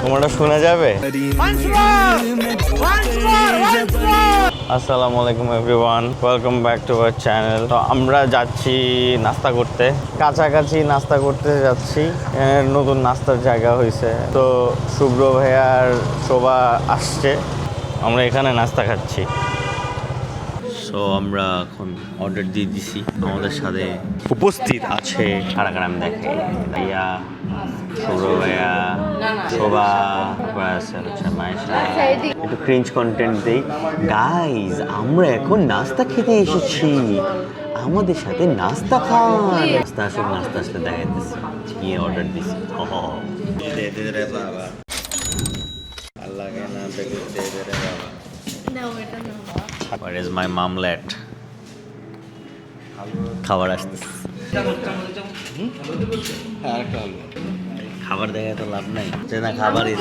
তোমরা শোনা যাবে? আসসালামু আলাইকুম everyone, welcome back to our channel. তো আমরা যাচ্ছি নাস্তা করতে, কাছাকাছি নাস্তা করতে যাচ্ছি। নতুন নাস্তার জায়গা হয়েছে, তো শুভ্র ভাইয়ার শোভা আসছে, আমরা এখানে নাস্তা খাচ্ছি। সো আমরা এখন অর্ডার দিয়ে দিছি। আমাদের সাথে উপস্থিত আছে কারা কারা আমি দেখে, ভাইয়া, শুভ্র ভাইয়া, শোভা, একটু ক্রিঞ্জ কন্টেন্ট দেই। গাইজ, আমরা এখন নাস্তা খেতে এসেছি, আমাদের সাথে নাস্তা খান। নাস্তা আসুক, নাস্তা আসলে দেখাইতেছি গিয়ে অর্ডার দিছি। আল্লাহ না দেখতে দে বাবা। Where is my mamlet? খাবার আসতেছে। খাবার দেখে তো লাভ নাই, যে না খাবারই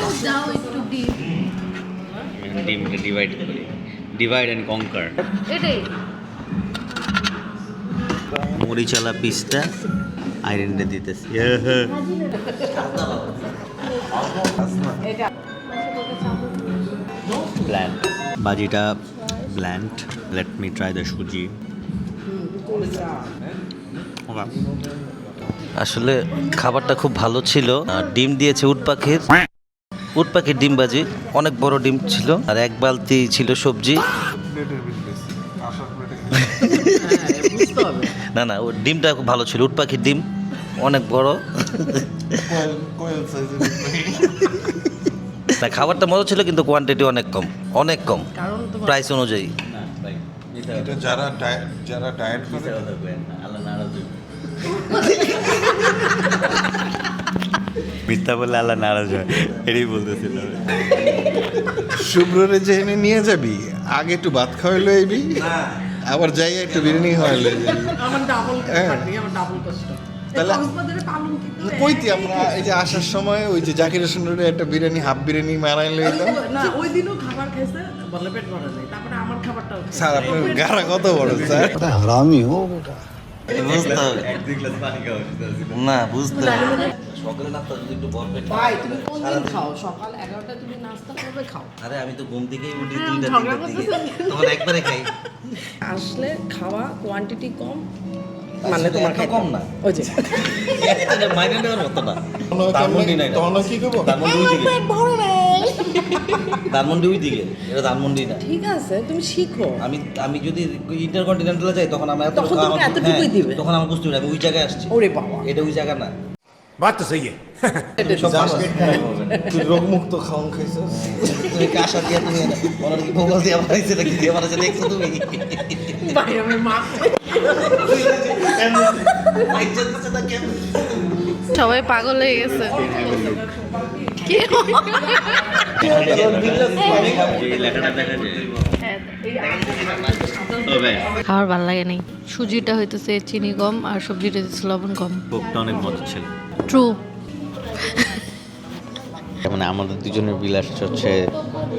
ডিমটা ডিভাইড করি, ডিভাইড অ্যান্ড কনকার। মরিচালা পিসটা আইরেনটা দিতেছি। ব্ল্যান্ড বাজিটা, bland. Let me try the suji. আসলে খাবারটা খুব ভালো ছিল। ডিম দিয়েছে উট পাখির ডিম ভাজি, অনেক বড় ডিম ছিল, আর এক বালতি ছিল সবজি। না না, ও ডিমটা খুব ভালো ছিল, উট পাখির ডিম অনেক বড়। না, খাবারটা মজা ছিল, কিন্তু কোয়ান্টিটি অনেক কম, অনেক কম প্রাইস অনুযায়ী। যারা ডায়েট করে মিথ্যা বললে আল্লাহ নারাজ হয়, এটাই বলতেছিল। শুভ্ররে যেখানে নিয়ে যাবি, আগে একটু ভাত খাওয়াইলো এবি, আবার যাই একটু বিরিয়ানি খাওয়াইলো আমার ডাবল কষ্ট। তাহলে কক্সবাজারে পালং কিন্তু কইতি আমরা এই যে আসার সময় ওই যে জাকির হোসেনের একটা বিরিয়ানি, হাফ বিরিয়ানি মারাইলো না, ওই দিনও খাবার খাইছে, বলে পেট ভরা যায়, তারপরে আমার খাবারটাও খাইছে। স্যার আপনার গাড়া কত বড় স্যার? হারামি হো বেটা, বুঝতে হবে না, বুঝতে হবে। সকালে নাস্তা যদি একটু বরপেট ভাই, তুমি কোন দিন খাও? সকাল 11টায় তুমি নাস্তা করবে, খাও। আরে আমি তো ঘুম থেকেই উঠি হ্যাঁ, 2টা ঝগড়া 3টার দিকে, করতেছেন। তখন একবারে খাই। আসলে খাওয়া কোয়ান্টিটি কম, মানে তোমার এত খাইতে কম না, ওই যে একটানে মাইনে নেওয়ার মতো না। ধানমন্ডি নাই না, তখন কি করবো? ধানমন্ডি ওই দিকে, ধানমন্ডি ওই দিকে, এটা ধানমন্ডি না। ঠিক আছে, তুমি শিখো। আমি যদি ইন্টারকন্টিনেন্টালে যাই, তখন আমি তখন তোমাকে এতটুকুই দিবে। তখন আমার বুঝতে হবে আমি ওই জায়গায় আসছি। ওরে বাবা, এটা ওই জায়গা না। बात तो सही है। সব জানো, পাস। তুই রোগমুক্ত খাওয়ান খাইছিস? তুমি কাশা দিয়ে তুমি ওনার কি মোবাইল দিয়ে বানাইছে নাকি দিয়ে বানাইছে দেখছো তুমি? ভাই আমি মাপ সবাই পাগল হয়ে গেছে। কি লেখাটা দেখা যায়। খাবার ভালো লাগে নাই। সুজিটা হইতেছে চিনি কম আর সবজিটা হইতেছে লবণ কম। কোকটা অনেক মজা ছিল। ট্রু। মানে আমাদের দুজনের বিল আসছে হচ্ছে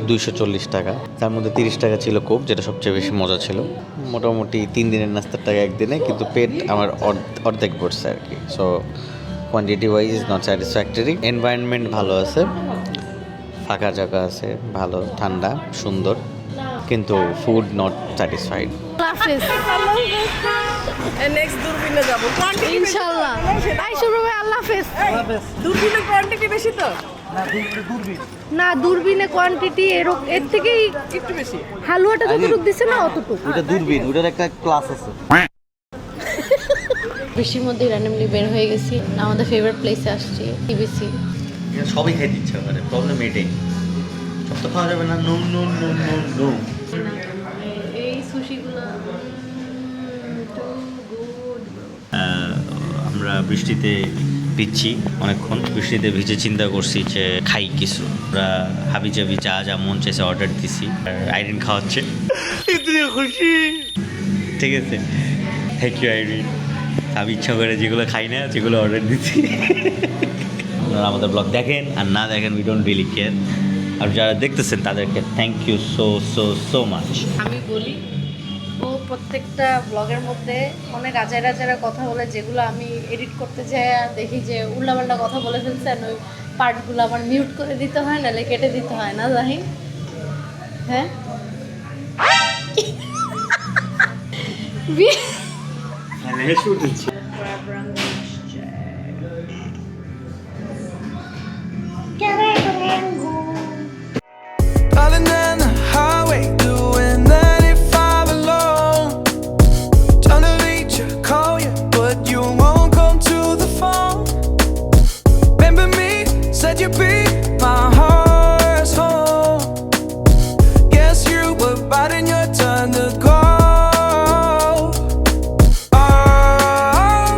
240 টাকা, তার মধ্যে 30 টাকা ছিল কোক, যেটা সবচেয়ে বেশি মজা ছিল। মোটামুটি 3 দিনের নাস্তার টাকা একদিনে, কিন্তু পেট আমার অর্ধেক পড়ছে আর কি। So quantity wise not satisfactory. Environment ভালো আছে, ফাঁকা জায়গা আছে, ভালো ঠান্ডা সুন্দর, কিন্তু ফুড নট স্যাটিসফাইড। নেক্সট দূরবীনে যাব, কোয়ান্টিটি ইনশাআল্লাহ। আই শুরু হবে, আল্লাহ হাফেজ। দূরবীনে কোয়ান্টিটি বেশি তো না, দূরবীনে কোয়ান্টিটি এর থেকেই একটু বেশি। হালুয়াটা যতটুকু দিছে না অতটুকু। ওটা দূরবীন, ওটার একটা ক্লাস আছে। বৃষ্টির মধ্যে র্যান্ডমলি বের হয়ে গেছি, আমাদের ফেভারিট প্লেসে আসছি, টিবিসি। সবই খাইতে ইচ্ছা করে, প্রবলেম এটাই, সব তো খাওয়া যাবে না। No no no no no. এই সুশিগুলো আমরা বৃষ্টিতে ভিজছি অনেকক্ষণ, বৃষ্টিতে ভিজে চিন্তা করছি যে খাই কিছু। আমরা হাবি জাবি যা যা মন চাইছে অর্ডার দিছি, আর আইরিন খাওয়াচ্ছে। খুশি, ঠিক আছে, থ্যাংক ইউ আইরিন। আমি ইচ্ছা করে যেগুলো খাই না, যেগুলো অর্ডার দিচ্ছি। আপনারা আমাদের ব্লগ দেখেন আর না দেখেন, উই ডোন্ট রিয়েলি কেয়ার। আর যারা দেখতেছেন তাদেরকে thank you so so so much. আমি বলি, ও প্রত্যেকটা ব্লগের মধ্যে অনেক আজাইরা কথা বলে, যেগুলো আমি এডিট করতে যাই দেখি যে উল্টাপাল্টা কথা বলে ফেলছেন। ওই পার্টগুলো আমার মিউট করে দিতে হয়, নাহলে কেটে দিতে হয় না জাহিন? হ্যাঁ Driving down the highway, doing 95 alone. Trying to reach you, call you, but you won't come to the phone. Remember me, said you'd be my heart's home. Guess you were biding your turn to go. Oh,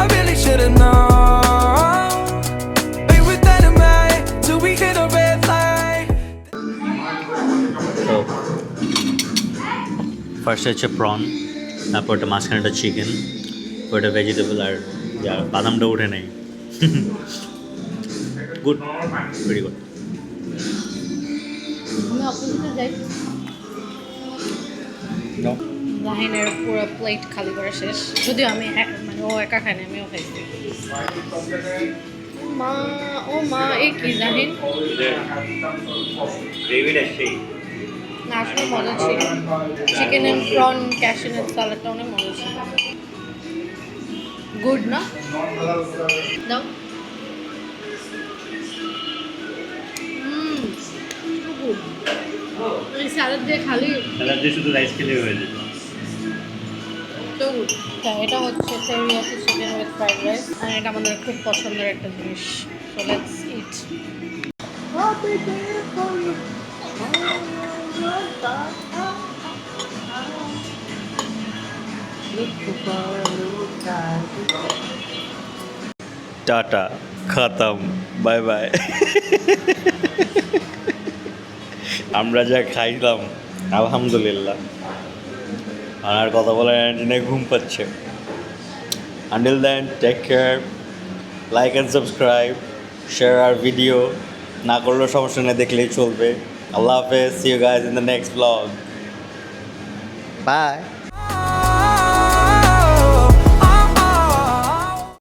I really should've known. Be with dynamite till we hit a red light. তো ফার্স্টে হচ্ছে prawn, তারপর ওটা মাঝখানেটা chicken, ওটা vegetable, আর যা বাদামটা উঠে নেই। Good, very good. আমি অপোজিটে যাই। জাহিনের পুরো প্লেট খালি করা শেষ, যদিও আমি মানে ও একা খাই না, আমিও খাইছি। মা, ও মা, এই কি জাহিন? গ্রেভিটা সেই না আসলে মজা ছিল। চিকেন এন্ড প্রন ক্যাশিউনাট সালাডটা অনেক মজা ছিল। গুড না? দাও। গুড। এই স্যালাড দিয়ে খালি স্যালাড দিয়ে শুধু রাইস খেলে হয়ে যেত। তো গুড। এটা হচ্ছে teriyaki chicken with fried rice, আর এটা আমাদের খুব পছন্দের একটা জিনিস। So let's eat. টাটা, খতম, বাই বাই। আমরা যা খাইলাম আলহামদুলিল্লাহ, আর কথা বলার এনার্জি নেই, ঘুম পাচ্ছে। Until then, take care, like and subscribe, share আর ভিডিও, না করলেও সমস্যা নেই, দেখলেই চলবে। আল্লাহ হাফেজ, see you guys in the next blog, by.